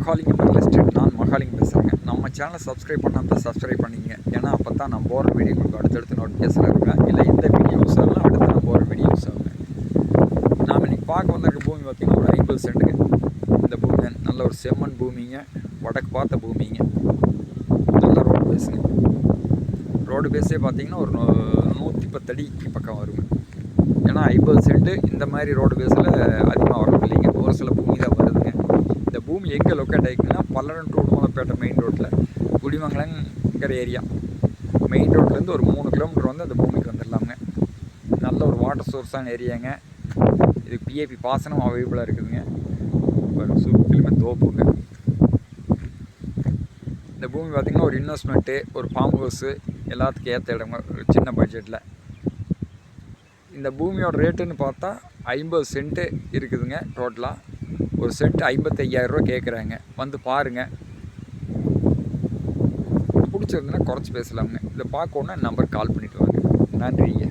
Mahalingam real estate. நான் மகாலிங்கம் பேசுகிறேங்க. நம்ம சேனலை சப்ஸ்கிரைப் பண்ணால் சப்ஸ்கிரைப் பண்ணிங்க. ஏன்னா அப்போ தான் நான் போகிற வீடியோ உங்களுக்கு அடுத்தடுத்து நோட்டிஃபிகேஷன் இருக்குங்க. இல்லை இந்த வீடியோஸ் எல்லாம் அடுத்து நான் போகிற வீடியோஸ் ஆகுங்க. நாம் இன்றைக்கி பார்க்க வந்திருக்க பூமி பார்த்திங்கன்னா ஒரு 50 சென்ட்டுங்க. இந்த பூமி நல்ல ஒரு செம்மண் பூமிங்க, வடக்கு பார்த்த பூமிங்க, நல்ல ரோடு பேஸுங்க. ரோடு பேஸே பார்த்திங்கன்னா ஒரு 110 அடி பக்கம் வருங்க. ஏன்னா 50 சென்ட்டு இந்த மாதிரி ரோடு பேஸில் அதிகமாக வரது இல்லைங்க, ஒரு சில பூமி தான் வருதுங்க. இந்த பூமி எங்கே லொக்கேட் ஆகிக்குன்னா பல்லடம் டு உடுமலைப்பேட்டை மெயின் ரோட்டில் குடிமங்கலங்கிற ஏரியா. மெயின் ரோட்லேருந்து ஒரு 3 கிலோமீட்டர் வந்து அந்த பூமிக்கு வந்துடலாமுங்க. நல்ல ஒரு வாட்டர் சோர்ஸான ஏரியாங்க. இது பிஏபி பாசனம் அவைலபிளாக இருக்குதுங்க. சுற்றிலுமே தோப்புங்க. இந்த பூமி பார்த்திங்கன்னா ஒரு இன்வெஸ்ட்மெண்ட்டு, ஒரு ஃபார்ம் ஹவுஸு எல்லாத்துக்கும் ஏற்ற இடங்க, ஒரு சின்ன பட்ஜெட்டில். இந்த பூமியோட ரேட்டுன்னு பார்த்தா 50 சென்ட்டு இருக்குதுங்க. டோட்டலாக ஒரு சென்ட் 55,000 கேட்குறாங்க. வந்து பாருங்கள், பிடிச்சிருந்துன்னா குறைச்சி பேசலாமுங்க. இதை பார்க்கணுன்னா நம்பர் கால் பண்ணிவிட்டு வாங்க. நன்றிங்க.